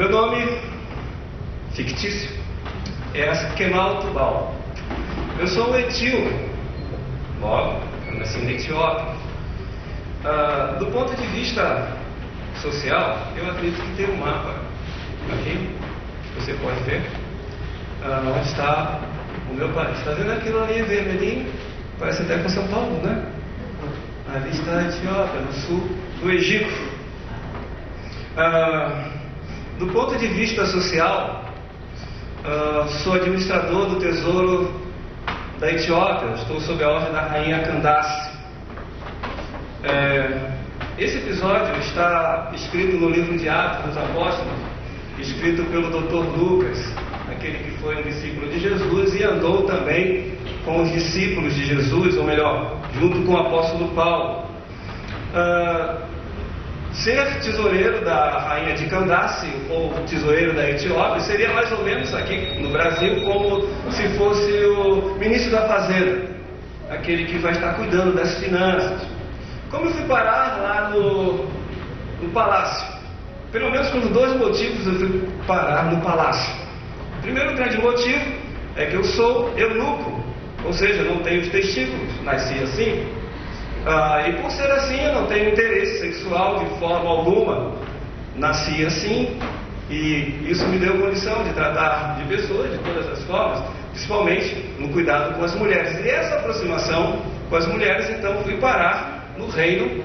Meu nome fictício é Kemal Tubal. Eu sou um etíope. Logo, eu nasci na Etiópia. Do ponto de vista social, eu acredito que tem um mapa aqui, você pode ver, onde está o meu país. Está vendo aquilo ali vermelhinho? Parece até com São Paulo, né? Ali está a Etiópia, no sul do Egito. Do ponto de vista social, sou administrador do Tesouro da Etiópia. Estou sob a ordem da rainha Candace. Esse episódio está escrito no livro de Atos dos Apóstolos, escrito pelo Dr. Lucas, aquele que foi um discípulo de Jesus e andou também com os discípulos de Jesus, ou melhor, junto com o apóstolo Paulo. Ser tesoureiro da rainha de Candace, ou tesoureiro da Etiópia, seria mais ou menos aqui no Brasil como se fosse o ministro da Fazenda, aquele que vai estar cuidando das finanças. Como eu fui parar lá no palácio? Pelo menos por dois motivos eu fui parar no palácio. O primeiro grande motivo é que eu sou eunuco, ou seja, não tenho os testículos, nasci assim. E por ser assim, eu não tenho interesse sexual de forma alguma. Nasci assim, e isso me deu condição de tratar de pessoas de todas as formas, principalmente no cuidado com as mulheres. E essa aproximação com as mulheres, então, fui parar no reino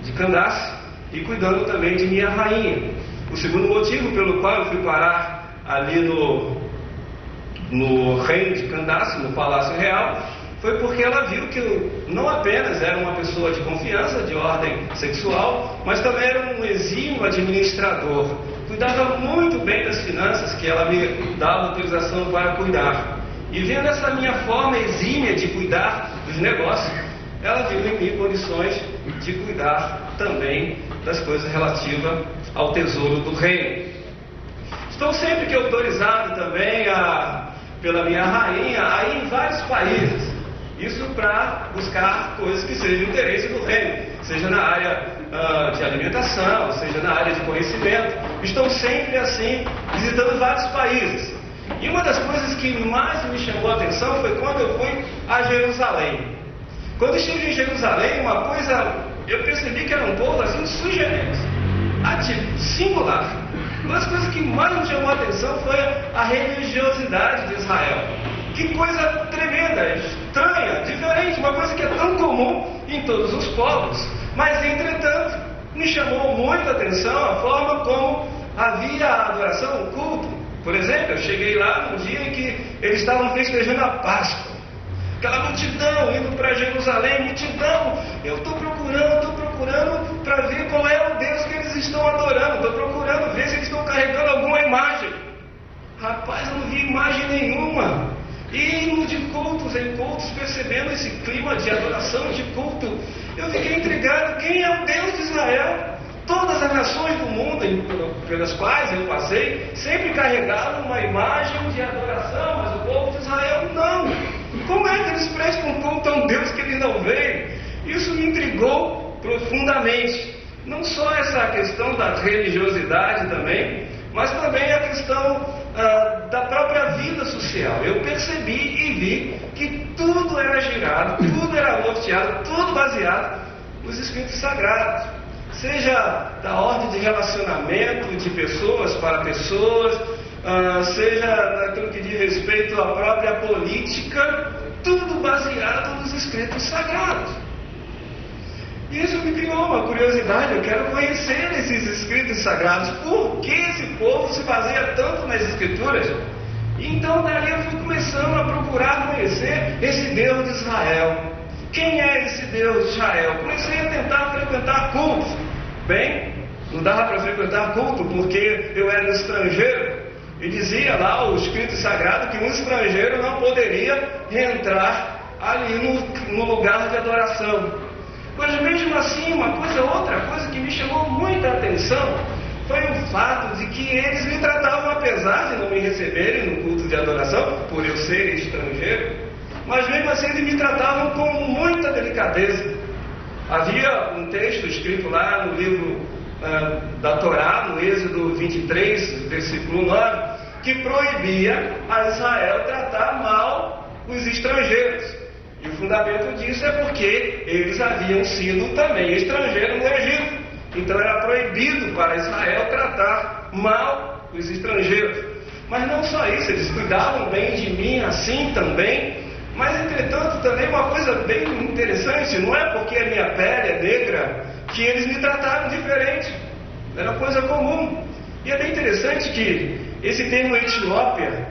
de Candace e cuidando também de minha rainha. O segundo motivo pelo qual eu fui parar ali no reino de Candace, no Palácio Real, foi porque ela viu que eu não apenas era uma pessoa de confiança, de ordem sexual, mas também era um exímio administrador. Cuidava muito bem das finanças, que ela me dava autorização para cuidar. E vendo essa minha forma exímia de cuidar dos negócios, ela viu em mim condições de cuidar também das coisas relativas ao tesouro do reino. Estou sempre que autorizado também pela minha rainha a ir em vários países. Isso para buscar coisas que sejam de interesse do reino, seja na área de alimentação, seja na área de conhecimento. Estou sempre assim, visitando vários países. E uma das coisas que mais me chamou a atenção foi quando eu fui a Jerusalém. Quando estive em Jerusalém, uma coisa, eu percebi que era um povo assim sui generis, singular. Uma das coisas que mais me chamou a atenção foi a religiosidade de Israel. Que coisa tremenda, estranha, diferente, uma coisa que é tão comum em todos os povos. Mas, entretanto, me chamou muita atenção a forma como havia a adoração, o culto. Por exemplo, eu cheguei lá num dia em que eles estavam festejando a Páscoa. Aquela multidão indo para Jerusalém, multidão. Eu estou procurando para ver qual é o Deus que eles estão adorando. Estou procurando ver se eles estão carregando alguma imagem. Rapaz, eu não vi imagem nenhuma. E indo de cultos em cultos, percebendo esse clima de adoração, de culto, eu fiquei intrigado. Quem é o Deus de Israel? Todas as nações do mundo pelas quais eu passei sempre carregavam uma imagem de adoração, mas o povo de Israel não. Como é que eles prestam culto a um Deus que eles não veem? Isso me intrigou profundamente. Não só essa questão da religiosidade também, mas também a questão da própria vida social. Eu percebi e vi que tudo era girado, tudo era norteado, tudo baseado nos escritos sagrados. Seja da ordem de relacionamento de pessoas para pessoas, seja naquilo que diz respeito à própria política, tudo baseado nos escritos sagrados. E isso me criou uma curiosidade. Eu quero conhecer esses escritos sagrados. Por que esse povo se baseia tanto nas escrituras? E então daí eu fui começando a procurar conhecer esse Deus de Israel. Quem é esse Deus de Israel? Comecei a tentar frequentar cultos. Bem, não dava para frequentar culto porque eu era estrangeiro. E dizia lá o escrito sagrado que um estrangeiro não poderia entrar ali no lugar de adoração. Mas mesmo assim, outra coisa que me chamou muita atenção foi o fato de que eles me tratavam, apesar de não me receberem no culto de adoração, por eu ser estrangeiro, mas mesmo assim eles me tratavam com muita delicadeza. Havia um texto escrito lá no livro da Torá, no Êxodo 23, versículo 9, que proibia a Israel tratar mal os estrangeiros. E o fundamento disso é porque eles haviam sido também estrangeiros no Egito. Então era proibido para Israel tratar mal os estrangeiros. Mas não só isso, eles cuidavam bem de mim assim também. Mas entretanto também uma coisa bem interessante, não é porque a minha pele é negra que eles me trataram diferente. Era coisa comum. E é bem interessante que esse termo Etiópia,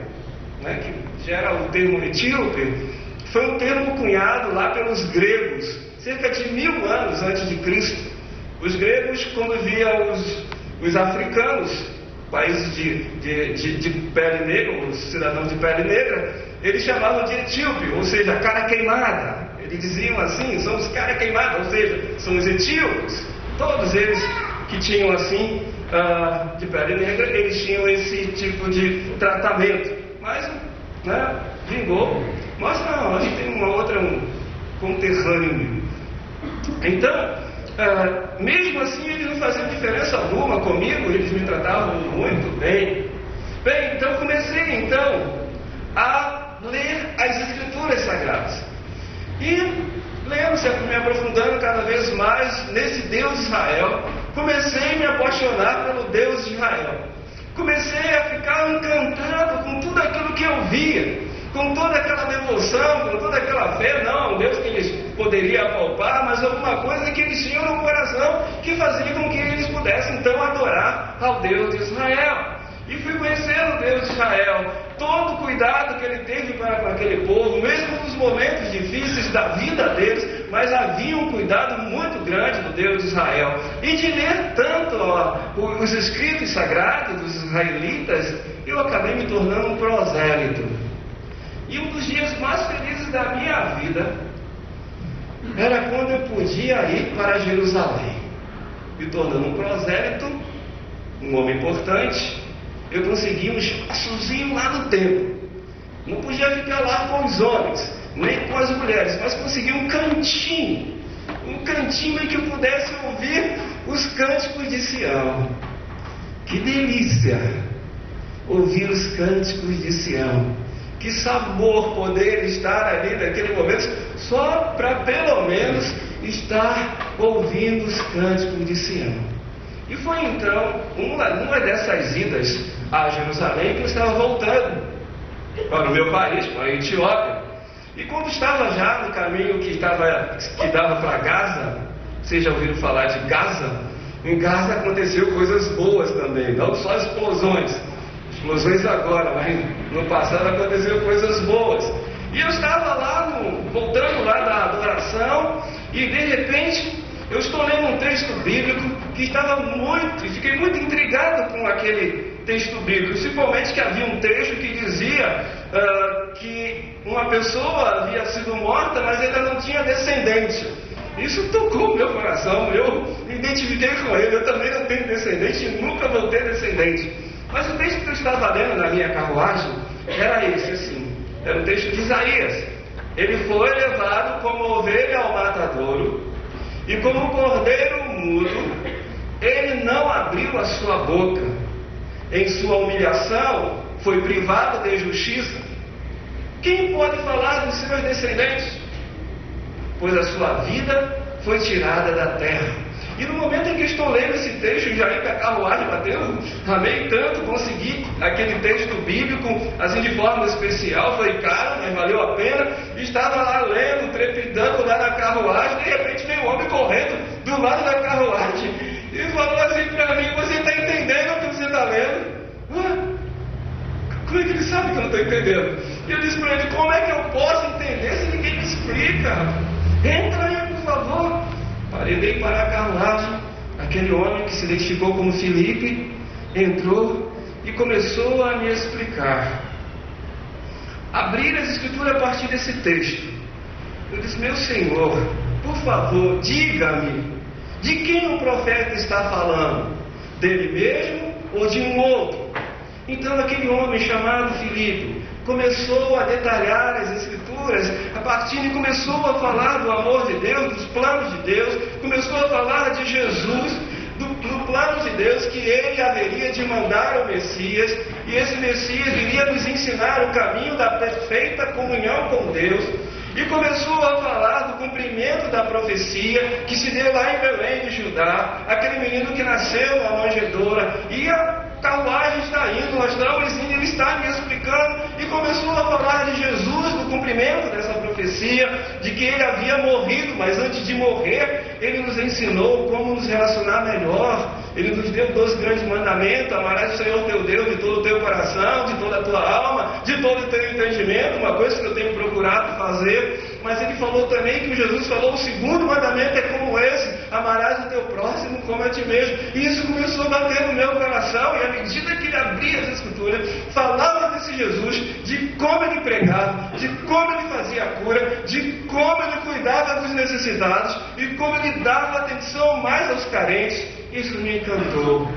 né, que gera o termo etíope, foi um termo cunhado lá pelos gregos, cerca de 1000 anos antes de Cristo. Os gregos, quando viam os africanos, países de pele negra, os cidadãos de pele negra, eles chamavam de etíope, ou seja, cara queimada. Eles diziam assim, são os cara queimados, ou seja, são os etíopes. Todos eles que tinham assim, de pele negra, eles tinham esse tipo de tratamento. Mas, né, vingou. Mas não, a gente tem uma outra, um conterrâneo. Então, mesmo assim, eles não faziam diferença alguma comigo, eles me tratavam muito bem. Bem, então comecei a ler as Escrituras Sagradas. E lendo, me aprofundando cada vez mais nesse Deus de Israel, comecei a me apaixonar pelo Deus de Israel. Comecei a ficar encantado com tudo aquilo que eu via, com toda aquela devoção, com toda aquela fé, não, um Deus que eles poderiam apalpar, mas alguma coisa que eles tinham no coração que fazia com que eles pudessem então adorar ao Deus de Israel. E fui conhecendo o Deus de Israel, todo o cuidado que ele teve para aquele povo, mesmo nos momentos difíceis da vida deles, mas havia um cuidado muito grande do Deus de Israel. E de ler tanto os escritos sagrados dos israelitas, eu acabei me tornando um prosélito. E um dos dias mais felizes da minha vida era quando eu podia ir para Jerusalém. Me tornando um prosélito, um homem importante, eu consegui um espaçozinho lá no templo. Não podia ficar lá com os homens, nem com as mulheres, mas consegui um cantinho em que eu pudesse ouvir os cânticos de Sião. Que delícia ouvir os cânticos de Sião. Que sabor poder estar ali naquele momento, só para pelo menos estar ouvindo os cânticos de Sião. E foi então, uma dessas idas a Jerusalém, que eu estava voltando para o meu país, para a Etiópia. E quando estava já no caminho que dava para Gaza, vocês já ouviram falar de Gaza? Em Gaza aconteceu coisas boas também, não só explosões agora, mas no passado aconteceu coisas boas. E eu estava lá, voltando lá da adoração, e de repente eu estou lendo um texto bíblico que fiquei muito intrigado com aquele texto bíblico, principalmente que havia um trecho que dizia que uma pessoa havia sido morta, mas ainda não tinha descendente. Isso tocou o meu coração, eu me identifiquei com ele, eu também não tenho descendente e nunca vou ter descendente. Mas o texto que eu estava lendo na minha carruagem era esse, assim, era o texto de Isaías. Ele foi levado como ovelha ao matadouro, e como cordeiro mudo, ele não abriu a sua boca. Em sua humilhação, foi privado de justiça. Quem pode falar dos seus descendentes? Pois a sua vida foi tirada da terra. E no momento em que estou lendo esse texto, já ia com a carruagem batendo, amei tanto, consegui aquele texto bíblico, assim de forma especial, foi caro, mas valeu a pena. Estava lá lendo, trepidando lá na carruagem, de repente veio um homem correndo do lado da carruagem e falou assim para mim: você está entendendo o que você está lendo? Como é que ele sabe que eu não estou entendendo? E eu disse para ele: como é que eu posso entender se ninguém me explica? Entra aí, por favor. Parei para a carruagem. Aquele homem que se identificou como Filipe entrou e começou a me explicar. Abrir as Escrituras a partir desse texto. Eu disse: meu Senhor, por favor, diga-me, de quem o profeta está falando? Dele mesmo ou de um outro? Então aquele homem chamado Filipe começou a detalhar as Escrituras, a partir de começou a falar do amor de Deus, dos planos de Deus, começou a falar de Jesus, do plano de Deus que ele haveria de mandar o Messias, e esse Messias iria nos ensinar o caminho da perfeita comunhão com Deus, e começou a falar do cumprimento da profecia que se deu lá em Belém de Judá, aquele menino que nasceu na manjedoura, e a carruagem está indo, nós estamos indo, ele está me explicando, e começou a falar de Jesus, do cumprimento dessa profecia, de que ele havia morrido, mas antes de morrer, ele nos ensinou como nos relacionar melhor. Ele nos deu 12 grandes mandamentos: amarás o Senhor teu Deus de todo o teu coração, de toda a tua alma, de todo o teu entendimento, uma coisa que eu tenho procurado fazer. Mas ele falou também que Jesus falou: o segundo mandamento é como esse: amarás o teu próximo como a ti mesmo. E isso começou a bater no meu coração, e à medida que ele abria as Escrituras, falava desse Jesus, de como ele pregava, de como ele fazia a cura, de como ele cuidava dos necessitados, e como ele dava atenção mais aos carentes. Isso me encantou.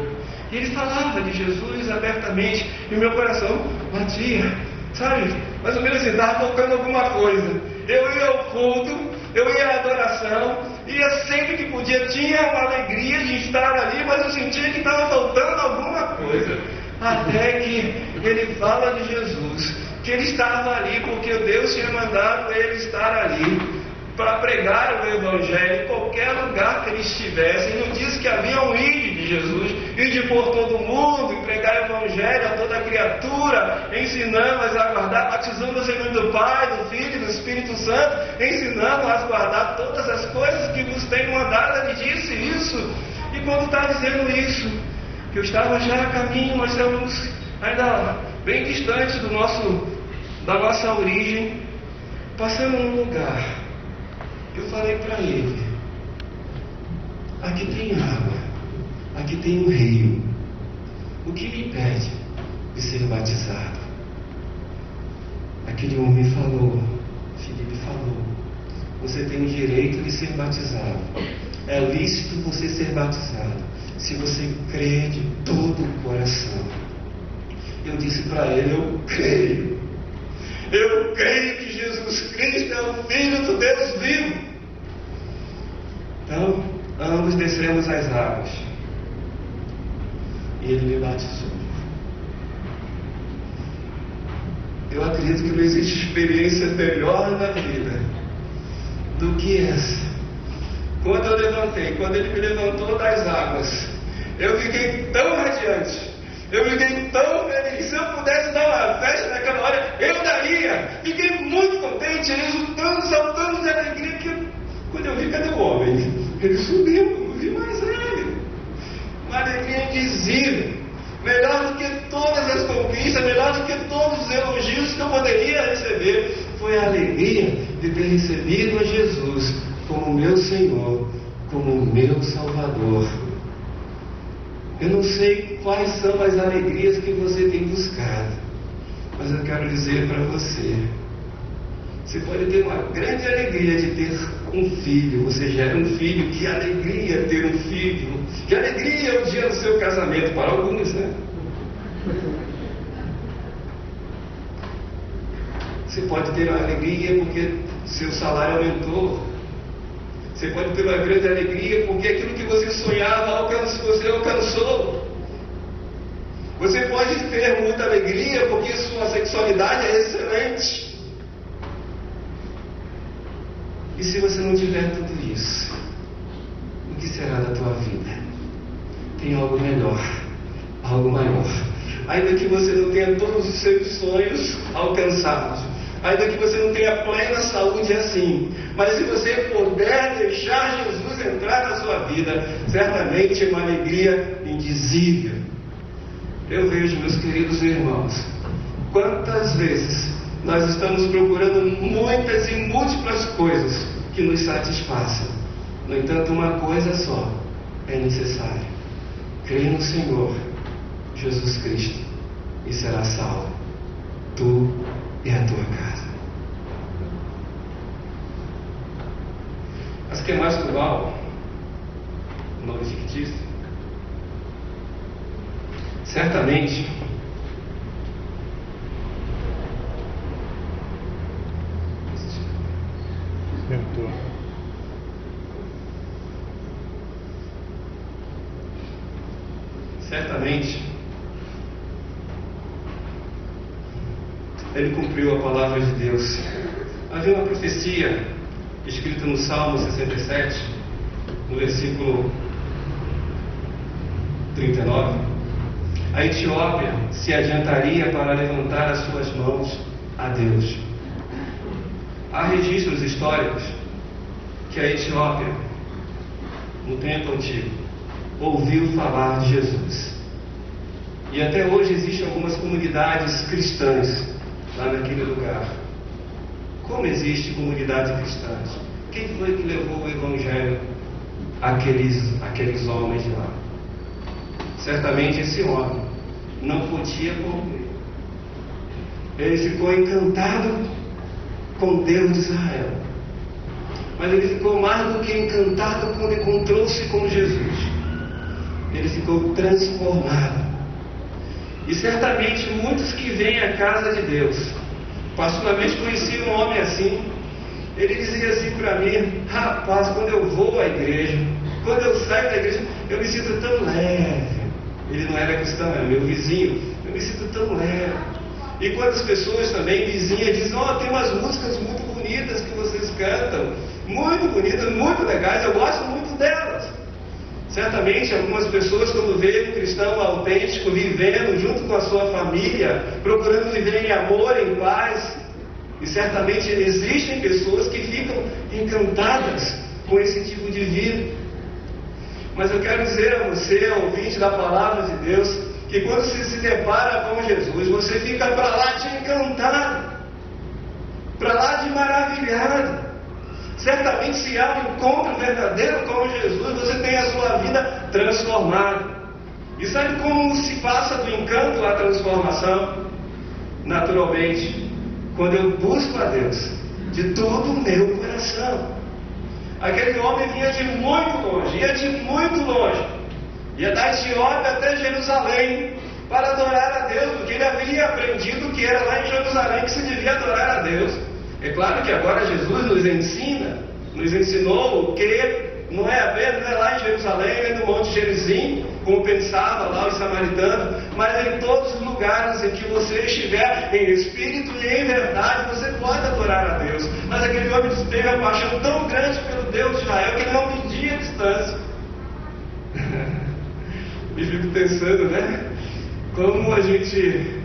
E ele falava de Jesus abertamente, e o meu coração batia, sabe? Mais ou menos assim, estava faltando alguma coisa. Eu ia ao culto, eu ia à adoração, ia sempre que podia, tinha uma alegria de estar ali, mas eu sentia que estava faltando alguma coisa. Até que ele fala de Jesus, que ele estava ali porque Deus tinha mandado ele estar ali para pregar o Evangelho em qualquer lugar que ele estivesse. Ele não disse que havia um ide de Jesus, ide por todo mundo e pregar o Evangelho a toda criatura, ensinando-as a guardar, batizando-as em nome do Pai, do Filho e do Espírito Santo, ensinando-as a guardar todas as coisas que vos tenho mandado. Ele disse isso. E quando está dizendo isso, que eu estava já a caminho, nós estamos ainda bem distante da nossa origem, passando num lugar. Eu falei para ele: aqui tem água, aqui tem um rio, o que me impede de ser batizado? Aquele homem falou, Felipe falou: você tem o direito de ser batizado, é lícito você ser batizado, se você crê de todo o coração. Eu disse para ele: eu creio que Jesus Cristo é o Filho do Deus vivo. Então, ambos descemos as águas, e ele me batizou. Eu acredito que não existe experiência melhor na vida do que essa. Quando ele me levantou das águas, eu fiquei tão radiante, eu fiquei tão feliz. Se eu pudesse dar uma festa naquela hora, eu daria. Fiquei muito contente, exultando, saltando de alegria. Que quando eu vi, cadê o homem? Ele subiu, não vi mais ele. Uma alegria indizível, melhor do que todas as conquistas, melhor do que todos os elogios que eu poderia receber. Foi a alegria de ter recebido a Jesus como meu Senhor, como meu Salvador. Eu não sei quais são as alegrias que você tem buscado, mas eu quero dizer para você: você pode ter uma grande alegria de ter um filho, você gera um filho, que alegria ter um filho, que alegria é o dia do seu casamento, para alguns, né? Você pode ter uma alegria porque seu salário aumentou. Você pode ter uma grande alegria porque aquilo que você sonhava, você alcançou. Você pode ter muita alegria porque sua sexualidade é excelente. E se você não tiver tudo isso, o que será da tua vida? Tem algo melhor, algo maior. Ainda que você não tenha todos os seus sonhos alcançados, ainda que você não tenha plena saúde assim, mas se você puder deixar Jesus entrar na sua vida, certamente é uma alegria indizível. Eu vejo, meus queridos irmãos, quantas vezes nós estamos procurando muitas e múltiplas coisas que nos satisfaçam. No entanto, uma coisa só é necessária: crer no Senhor Jesus Cristo, e será salvo, tu e a tua casa. Mas que é mais Tubal, nome fictício, certamente certamente ele cumpriu a palavra de Deus. Havia uma profecia escrita no Salmo 67, no versículo 39. A Etiópia se adiantaria para levantar as suas mãos a Deus. Há registros históricos que a Etiópia, no tempo antigo, ouviu falar de Jesus. E até hoje existem algumas comunidades cristãs lá naquele lugar. Como existe comunidades cristãs? Quem foi que levou o Evangelho àqueles homens de lá? Certamente esse homem não podia comer. Ele ficou encantado com Deus de Israel. Mas ele ficou mais do que encantado quando encontrou-se com Jesus. Ele ficou transformado. E certamente muitos que vêm à casa de Deus, particularmente conheci um homem assim, ele dizia assim para mim: rapaz, quando eu vou à igreja, quando eu saio da igreja, eu me sinto tão leve. Ele não era cristão, era meu vizinho. Eu me sinto tão leve. E quantas pessoas também, vizinhas, dizem: tem umas músicas muito bonitas que vocês cantam, muito bonitas, muito legais, eu gosto muito delas. Certamente algumas pessoas, quando veem um cristão autêntico vivendo junto com a sua família, procurando viver em amor, em paz, e certamente existem pessoas que ficam encantadas com esse tipo de vida. Mas eu quero dizer a você, ouvinte da palavra de Deus, que quando você se depara com Jesus, você fica para lá de encantado, para lá de maravilhado. Certamente, se há um encontro verdadeiro com Jesus, você tem a sua vida transformada. E sabe como se passa do encanto à transformação? Naturalmente, quando eu busco a Deus de todo o meu coração. Aquele homem vinha de muito longe, ia da Etiópia até Jerusalém para adorar a Deus, porque ele havia aprendido que era lá em Jerusalém que se devia adorar a Deus. É claro que agora Jesus nos ensinou que não é apenas lá em Jerusalém, nem no Monte Gerizim, como pensava lá os samaritanos, mas em todos os lugares em que você estiver em espírito e em verdade, você pode adorar a Deus. Mas aquele homem teve uma paixão tão grande pelo Deus de Israel que ele não media a distância. E fico pensando, né? Como a gente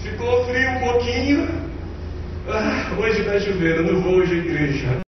ficou frio um pouquinho. Hoje está chovendo, não vou hoje à igreja.